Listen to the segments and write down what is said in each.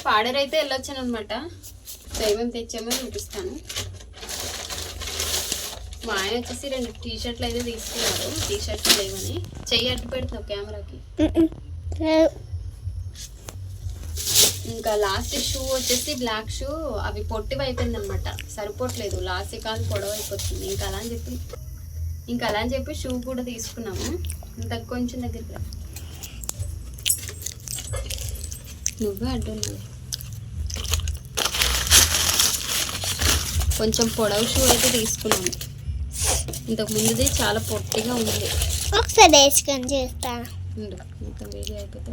పాడేరు అయితే వెళ్ళొచ్చాను అనమాట. సో ఏమేమి తెచ్చామో చూపిస్తాను. మా ఆయన వచ్చేసి 2 టీ-షర్ట్లు అయితే తీసుకున్నారు. టీ-షర్ట్లు లేవని చెయ్యి అడ్డు పెడతావు కెమెరాకి. ఇంకా లాస్ట్ షూ వచ్చేసి బ్లాక్ షూ, అవి పొట్టివి అయిపోయింది అనమాట, సరిపోవట్లేదు, లాస్ట్ కాలు పొడవ అయిపోతుంది. ఇంకా అలా అని చెప్పి షూ కూడా తీసుకున్నాము. ఇంకా కొంచెం దగ్గరికి నువ్వే అడ్డున్నావు. కొంచెం పొడవు షూ అయితే తీసుకున్నాము. ఇంతకు ముందుది చాలా పొట్టిగా ఉంది. ఒకసారి వేసుకొని చేస్తాను. మొత్తం వేడి అయిపోతే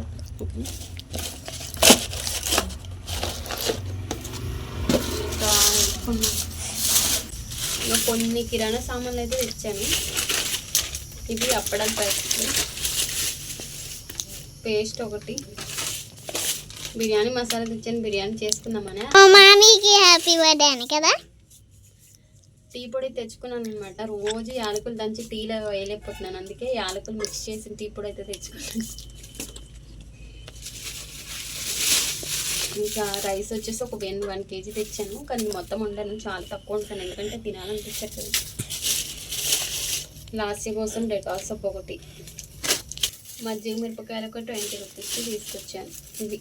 ఇంకా కొన్ని కిరాణా సామాన్లు అయితే తెచ్చాను. ఇవి అప్పడం పేస్ట్ ఒకటి, బిర్యానీ మసాలా తెచ్చాను, బిర్యానీ చేసుకుందామని. మామీకి హ్యాపీ బర్త్డే అని కదా. టీ పొడి తెచ్చుకున్నాను అనమాట. రోజు యాలకులు దంచి టీలో వేయలేకపోతున్నాను, అందుకే యాలకులు మిక్స్ చేసిన టీ పొడి అయితే తెచ్చుకున్నాను. ఇంకా రైస్ వచ్చేసి ఒక 1 kg తెచ్చాను, కానీ మొత్తం వండాను, చాలా తక్కువ ఉంటాను ఎందుకంటే తినాలనిపించట్లేదు. లాస్య కోసం డెటాల్ సోప్ ఒకటి, మజ్జిగ మిరపకాయలు ఒక 20 రూపీస్కి తీసుకొచ్చాను. ఇవి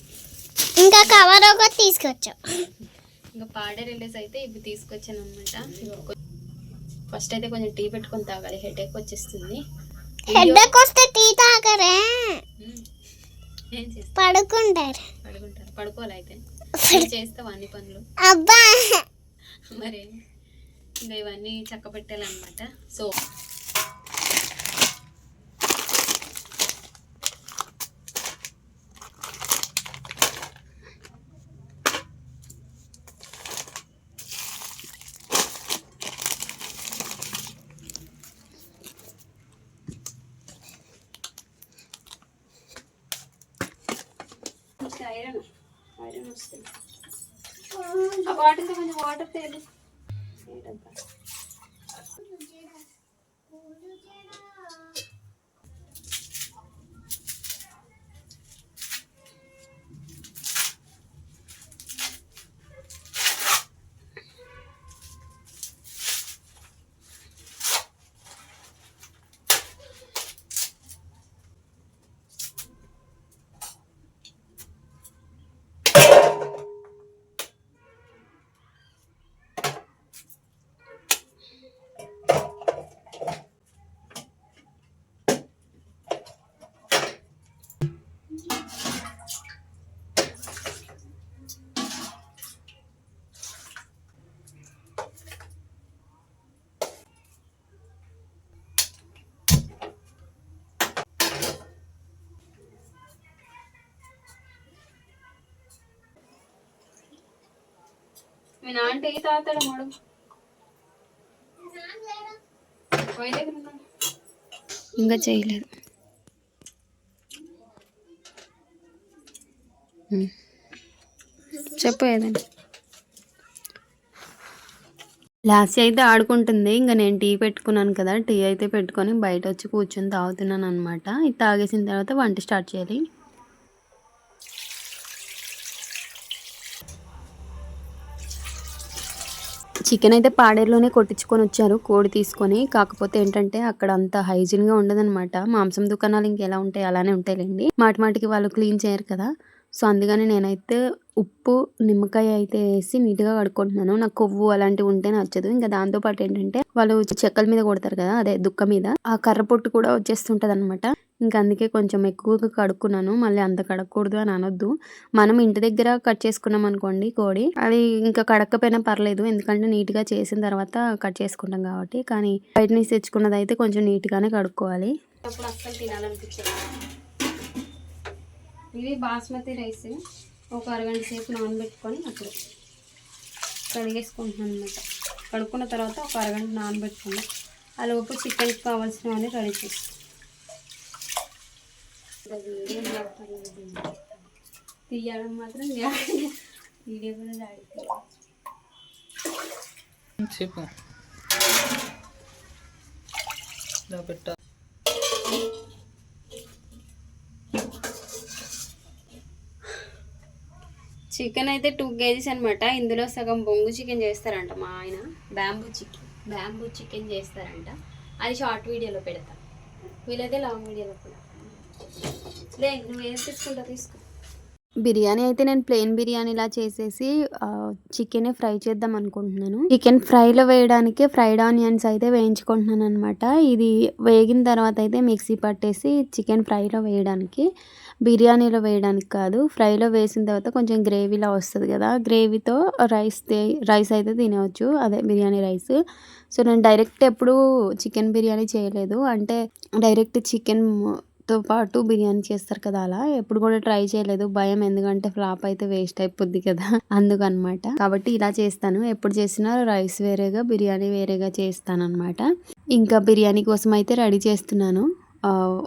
ఇంకా కవర్ ఒకటి తీసుకొచ్చాం. ఇంకా పాడే రిలీజ్ అయితే ఇవి తీసుకొచ్చాను అనమాట. ఫస్ట్ అయితే కొంచెం టీ పెట్టుకొని తాగాలి, హెడేక్ వచ్చేస్తుంది. హెడేక్ వస్తే టీ తాగరే, ఏం చేస్తా పడుకుంటారు. పడుకోవాలి అయితే చేస్తావు అన్ని పనులు. అబ్బా మరి ఇంకా ఇవన్నీ చక్క పెట్టాలన్నమాట. సో ఐరన్ వస్తుంది. ఆ బాటిల్తో కొంచెం వాటర్ తేలి. మీ నాన్న టీ తాగుతాడు మూడు ఇంకా చేయలేదు. చెప్పు ఏదండి. లాస్ట్ అయితే ఆడుకుంటుంది. ఇంకా నేను టీ పెట్టుకున్నాను కదా, టీ అయితే పెట్టుకొని బయట వచ్చి కూర్చొని తాగుతున్నాను అనమాట. ఇది తాగేసిన తర్వాత వంట స్టార్ట్ చేయాలి. చికెన్ అయితే పాడేరులోనే కొట్టించుకొని వచ్చారు, కోడి తీసుకొని. కాకపోతే ఏంటంటే అక్కడ అంత హైజీన్గా ఉండదన్నమాట. మాంసం దుకాణాలు ఇంకెలా ఉంటాయి అలానే ఉంటాయిలేండి, మాటికి వాళ్ళు క్లీన్ చేయరు కదా. సో అందుకని నేనైతే ఉప్పు నిమ్మకాయ అయితే వేసి నీట్గా కడుక్కుంటున్నాను. నాకు కొవ్వు అలాంటివి ఉంటే నచ్చదు. ఇంకా దాంతోపాటు ఏంటంటే వాళ్ళు చెక్కల మీద కొడతారు కదా, అదే దుక్క మీద, ఆ కర్ర పొట్టు కూడా వచ్చేస్తుంటది అనమాట. ఇంకా అందుకే కొంచెం ఎక్కువగా కడుక్కున్నాను. మళ్ళీ అంత కడగకూడదు అని అనొద్దు. మనం ఇంటి దగ్గర కట్ చేసుకున్నాం అనుకోండి కోడి, అది ఇంకా కడక్కపోయినా పర్లేదు, ఎందుకంటే నీట్గా చేసిన తర్వాత కట్ చేసుకుంటాం కాబట్టి. కానీ బయట నుంచి తెచ్చుకున్నది అయితే కొంచెం నీట్గానే కడుక్కోవాలి. అప్పుడు అస్సలు తినాలనిపించదు. ఇది బాస్మతి రైస్ ఒక అరగంట సేపు నానబెట్టుకొని అప్పుడు కడిగేసుకుంటున్నాను అనమాట. కడుక్కున్న తర్వాత ఒక అరగంట నానబెట్టుకుని అలాగప్పుడు చికెన్కి కావాల్సినవన్నీ రెడీ చేస్తాను. తీయడం మాత్రం వీడియో కూడా చెప్పు పెట్ట. చికెన్ అయితే 2 kgs అనమాట. ఇందులో సగం బొంగు చికెన్ చేస్తారంట మా ఆయన. బ్యాంబూ చికెన్ చేస్తారంట. అది షార్ట్ వీడియోలో పెడతా, వీలైతే లాంగ్ వీడియోలో పెడతా. లే నువ్వు ఏం తీసుకుంటా తీసుకో. బిర్యానీ అయితే నేను ప్లెయిన్ బిర్యానీలా చేసేసి చికెన్ ఫ్రై చేద్దాం అనుకుంటున్నాను. చికెన్ ఫ్రైలో వేయడానికి ఫ్రైడ్ ఆనియన్స్ అయితే వేయించుకుంటున్నాను అనమాట. ఇది వేగిన తర్వాత అయితే మిక్సీ పట్టేసి చికెన్ ఫ్రైలో వేయడానికి, బిర్యానీలో వేయడానికి కాదు. ఫ్రైలో వేసిన తర్వాత కొంచెం గ్రేవీలా వస్తుంది కదా, గ్రేవీతో రైస్ అయితే తినవచ్చు, అదే బిర్యానీ రైస్. సో నేను డైరెక్ట్ ఎప్పుడు చికెన్ బిర్యానీ చేయలేదు, అంటే డైరెక్ట్ చికెన్తో పాటు బిర్యానీ చేస్తారు కదా, అలా ఎప్పుడు కూడా ట్రై చేయలేదు. భయం, ఎందుకంటే ఫ్లాప్ అయితే వేస్ట్ అయిపోద్ది కదా అందుకనమాట. కాబట్టి ఇలా చేస్తాను, ఎప్పుడు చేసినా రైస్ వేరేగా బిర్యానీ వేరేగా చేస్తాను అనమాట. ఇంకా బిర్యానీ కోసం అయితే రెడీ చేస్తున్నాను.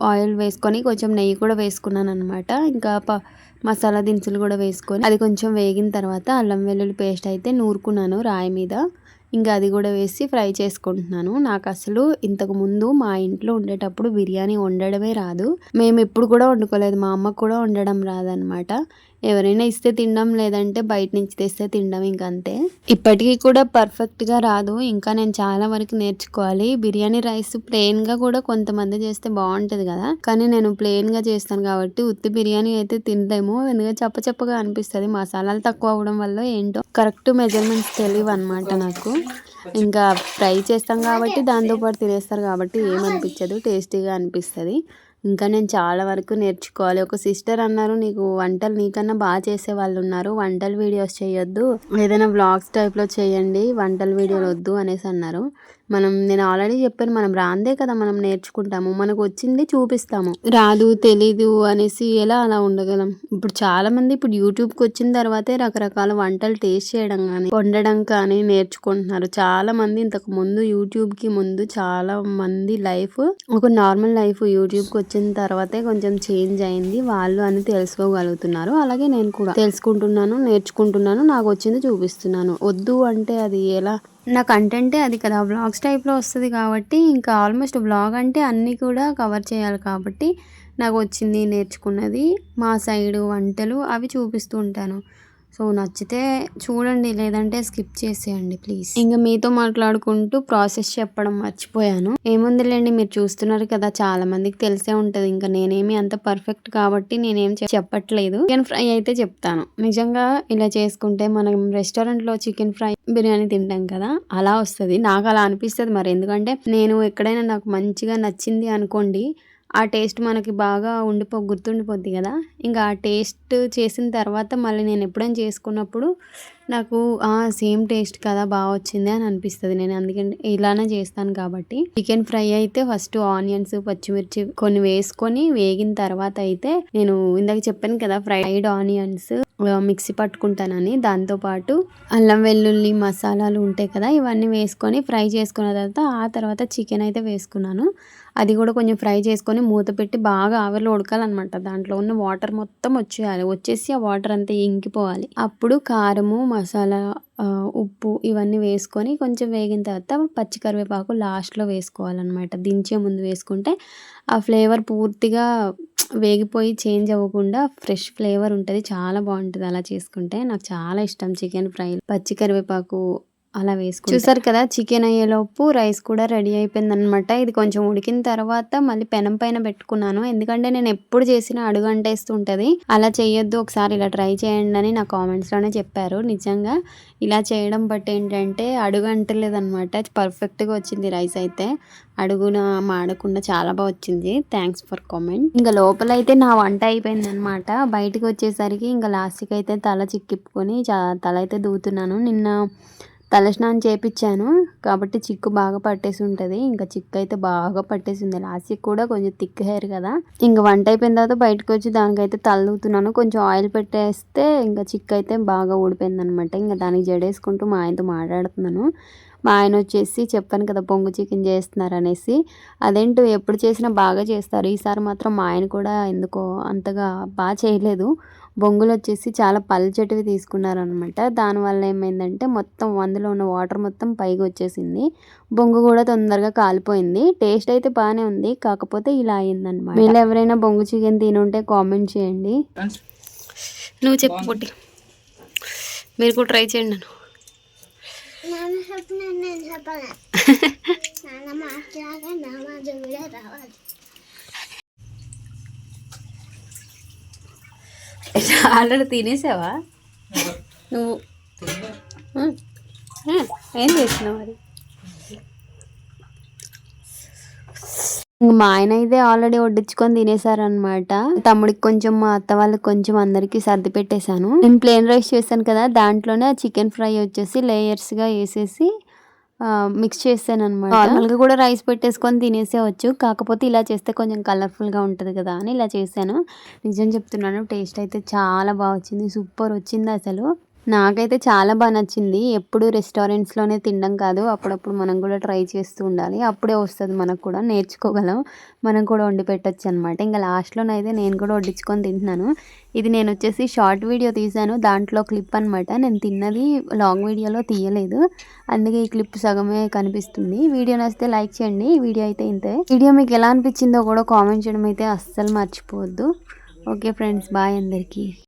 ఆయిల్ వేసుకొని కొంచెం నెయ్యి కూడా వేసుకున్నాను అనమాట. ఇంకా మసాలా దినుసులు కూడా వేసుకొని అది కొంచెం వేగిన తర్వాత అల్లం వెల్లుల్లి పేస్ట్ అయితే నూరుకున్నాను రాయి మీద. ఇంకా అది కూడా వేసి ఫ్రై చేసుకుంటున్నాను. నాకు అసలు ఇంతకు ముందు మా ఇంట్లో ఉండేటప్పుడు బిర్యానీ వండడమే రాదు. మేము ఎప్పుడు కూడా వండుకోలేదు, మా అమ్మకు కూడా వండడం రాదనమాట. ఎవరైనా ఇస్తే తినడం, లేదంటే బయట నుంచి తెస్తే తినడం, ఇంకంతే. ఇప్పటికీ కూడా పర్ఫెక్ట్గా రాదు, ఇంకా నేను చాలా వరకు నేర్చుకోవాలి. బిర్యానీ రైస్ ప్లెయిన్గా కూడా కొంతమంది చేస్తే బాగుంటుంది కదా, కానీ నేను ప్లెయిన్గా చేస్తాను కాబట్టి ఉత్తి బిర్యానీ అయితే తినలేము, ఎందుకంటే చప్పచప్పగా అనిపిస్తుంది. మసాలాలు తక్కువ అవ్వడం వల్ల ఏంటో కరెక్ట్ మెజర్మెంట్స్ తెలియవు అనమాట నాకు. ఇంకా ఫ్రై చేస్తాం కాబట్టి దాంతోపాటు తినేస్తారు కాబట్టి ఏమనిపించదు, టేస్టీగా అనిపిస్తుంది. ఇంకా నేను చాలా వరకు నేర్చుకోవాలి. ఒక సిస్టర్ అన్నారు, నీకు వంటలు నీకన్నా బాగా చేసే వాళ్ళు ఉన్నారు, వంటల వీడియోస్ చేయొద్దు, ఏదైనా వ్లాగ్స్ టైప్లో చేయండి, వంటల వీడియోలు వద్దు అనేసి అన్నారు. నేను ఆల్రెడీ చెప్పాను, మనం రాందే కదా మనం నేర్చుకుంటాము, మనకు వచ్చింది చూపిస్తాము, రాదు తెలీదు అనేసి ఎలా అలా ఉండగలం. ఇప్పుడు చాలా మంది ఇప్పుడు యూట్యూబ్కి వచ్చిన తర్వాతే రకరకాల వంటలు టేస్ట్ చేయడం కానీ వండడం కానీ నేర్చుకుంటున్నారు. చాలా మంది ఇంతకు ముందు యూట్యూబ్కి ముందు చాలా మంది లైఫ్ ఒక నార్మల్ లైఫ్, యూట్యూబ్కి వచ్చిన తర్వాతే కొంచెం చేంజ్ అయింది వాళ్ళు అని తెలుసుకోగలుగుతున్నారు. అలాగే నేను కూడా తెలుసుకుంటున్నాను, నేర్చుకుంటున్నాను, నాకు వచ్చింది చూపిస్తున్నాను. వద్దు అంటే అది ఎలా, నా కంటెంటే అది కదా, వ్లాగ్స్ టైప్లో వస్తుంది కాబట్టి ఇంకా ఆల్మోస్ట్ వ్లాగ్ అంటే అన్నీ కూడా కవర్ చేయాలి కాబట్టి నాకు వచ్చింది, నేర్చుకున్నది, మా సైడు వంటలు అవి చూపిస్తూ ఉంటాను. సో నచ్చితే చూడండి, లేదంటే స్కిప్ చేసేయండి ప్లీజ్. ఇంకా మీతో మాట్లాడుకుంటూ ప్రాసెస్ చెప్పడం మర్చిపోయాను. ఏముందిలేండి, మీరు చూస్తున్నారు కదా, చాలా మందికి తెలిసే ఉంటుంది. ఇంకా నేనేమి అంత పర్ఫెక్ట్ కాబట్టి నేనేం చెప్పట్లేదు. చికెన్ ఫ్రై అయితే చెప్తాను. నిజంగా ఇలా చేసుకుంటే మనం రెస్టారెంట్లో చికెన్ ఫ్రై బిర్యానీ తింటాం కదా, అలా వస్తుంది. నాకు అలా అనిపిస్తుంది మరి, ఎందుకంటే నేను ఎక్కడైనా నాకు మంచిగా నచ్చింది అనుకోండి, ఆ టేస్ట్ మనకి బాగా గుర్తుండిపోద్ది కదా. ఇంకా ఆ టేస్ట్ చేసిన తర్వాత మళ్ళీ నేను ఎప్పుడైనా చేసుకున్నప్పుడు నాకు సేమ్ టేస్ట్ కదా, బాగా వచ్చింది అని అనిపిస్తుంది. నేను అందుకని ఇలానే చేస్తాను కాబట్టి. చికెన్ ఫ్రై అయితే ఫస్ట్ ఆనియన్స్, పచ్చిమిర్చి కొన్ని వేసుకొని వేగిన తర్వాత అయితే నేను ఇందాక చెప్పాను కదా, ఫ్రైడ్ ఆనియన్స్ మిక్సీ పట్టుకుంటానని, దాంతోపాటు అల్లం వెల్లుల్లి మసాలాలు ఉంటాయి కదా, ఇవన్నీ వేసుకొని ఫ్రై చేసుకున్న తర్వాత చికెన్ అయితే వేసుకున్నాను. అది కూడా కొంచెం ఫ్రై చేసుకొని మూత పెట్టి బాగా ఆవిరిలో ఉడకాలన్నమాట. దాంట్లో ఉన్న వాటర్ మొత్తం వచ్చేసి ఆ వాటర్ అంతా ఇంకిపోవాలి. అప్పుడు కారము, మసాలా, ఉప్పు ఇవన్నీ వేసుకొని కొంచెం వేగిన తర్వాత పచ్చి కరివేపాకు లాస్ట్లో వేసుకోవాలన్నమాట. దించే ముందు వేసుకుంటే ఆ ఫ్లేవర్ పూర్తిగా వేగిపోయి చేంజ్ అవ్వకుండా ఫ్రెష్ ఫ్లేవర్ ఉంటుంది, చాలా బాగుంటుంది అలా చేసుకుంటే. నాకు చాలా ఇష్టం చికెన్ ఫ్రై, పచ్చి కరివేపాకు అలా వేసుకుంటాను. చూసారు కదా, చికెన్ అయ్యేలోపు రైస్ కూడా రెడీ అయిపోయింది అనమాట. ఇది కొంచెం ఉడికిన తర్వాత మళ్ళీ పెనం పైన పెట్టుకున్నాను, ఎందుకంటే నేను ఎప్పుడు చేసినా అడుగు అంటేస్తుంటుంది. అలా చేయొద్దు, ఒకసారి ఇలా ట్రై చేయండి అని నా కామెంట్స్లోనే చెప్పారు. నిజంగా ఇలా చేయడం బట్టి ఏంటంటే అడుగు అంటలేదు అనమాట, పర్ఫెక్ట్గా వచ్చింది రైస్ అయితే, అడుగున మాడకుండా చాలా బాగా వచ్చింది. Thanks for comment. ఇంకా లోపల అయితే నా వంట అయిపోయింది అనమాట. బయటకు వచ్చేసరికి ఇంకా లాస్ట్కి అయితే తల చిక్కిప్పుకొని తల అయితే దూతున్నాను. నిన్న తలస్నానం చేపించాను కాబట్టి చిక్కు బాగా పట్టేసి ఉంటుంది. ఇంకా చిక్కు అయితే బాగా పట్టేసింది. లాస్ట్కి కూడా కొంచెం థిక్ హెయిర్ కదా. ఇంకా వంట అయిపోయిన తర్వాత బయటకు వచ్చి దానికైతే తలదూతున్నాను. కొంచెం ఆయిల్ పెట్టేస్తే ఇంకా చిక్కు అయితే బాగా ఊడిపోయింది అనమాట. ఇంకా దానికి జడేసుకుంటూ మా ఆయనతో మాట్లాడుతున్నాను. మా ఆయన వచ్చేసి చెప్పాను కదా బొంగు చికెన్ చేస్తున్నారు అనేసి, అదేంటో ఎప్పుడు చేసినా బాగా చేస్తారు, ఈసారి మాత్రం మా ఆయన కూడా ఎందుకో అంతగా బాగా చేయలేదు. బొంగులు వచ్చేసి చాలా పల్చటివి తీసుకున్నారనమాట. దానివల్ల ఏమైందంటే మొత్తం అందులో ఉన్న వాటర్ మొత్తం పైకి వచ్చేసింది, బొంగు కూడా తొందరగా కాలిపోయింది. టేస్ట్ అయితే బాగానే ఉంది, కాకపోతే ఇలా అయిందనమాట. మీరు ఎవరైనా బొంగు చికెన్ తినుంటే కామెంట్ చేయండి. నువ్వు చెప్పు పొట్టి. మీరు కూడా ట్రై చేయండి. నాన్న చెప్పిన నేను చెప్పాలి. నాన్న మాట్లాగా నామాజు కూడా రావాలి. ఆల్రెడీ తినేసావా నువ్వు? ఏం చేసినావు మరి? మా ఆయన అయితే ఆల్రెడీ వడ్డించుకొని తినేసారనమాట. తమ్ముడికి కొంచెం, మా అత్త వాళ్ళకి కొంచెం, అందరికి సర్ది పెట్టేశాను. నేను ప్లేన్ రైస్ చేశాను కదా, దాంట్లోనే చికెన్ ఫ్రై వచ్చేసి లేయర్స్గా వేసేసి మిక్స్ చేశాను అనమాట. నార్మల్గా కూడా రైస్ పెట్టేసుకొని తినేసేవచ్చు, కాకపోతే ఇలా చేస్తే కొంచెం కలర్ఫుల్గా ఉంటుంది కదా అని ఇలా చేశాను. నిజం చెప్తున్నాను, టేస్ట్ అయితే చాలా బాగా వచ్చింది, సూపర్ వచ్చింది అసలు. నాకైతే చాలా బాగా నచ్చింది. ఎప్పుడు రెస్టారెంట్స్లోనే తినడం కాదు, అప్పుడప్పుడు మనం కూడా ట్రై చేస్తూ ఉండాలి. అప్పుడే వస్తుంది మనకు కూడా, నేర్చుకోగలం, మనం కూడా వండి పెట్టచ్చు అనమాట. ఇంకా లాస్ట్లోనైతే నేను కూడా వడ్డించుకొని తింటున్నాను. ఇది నేను వచ్చేసి షార్ట్ వీడియో తీశాను, దాంట్లో క్లిప్ అనమాట. నేను తిన్నది లాంగ్ వీడియోలో తీయలేదు, అందుకే ఈ క్లిప్ సగమే కనిపిస్తుంది. వీడియో నచ్చితే లైక్ చేయండి. వీడియో అయితే ఇంతే. వీడియో మీకు ఎలా అనిపించిందో కూడా కామెంట్ చేయడం అయితే అస్సలు మర్చిపోవద్దు. ఓకే ఫ్రెండ్స్, బాయ్ అందరికీ.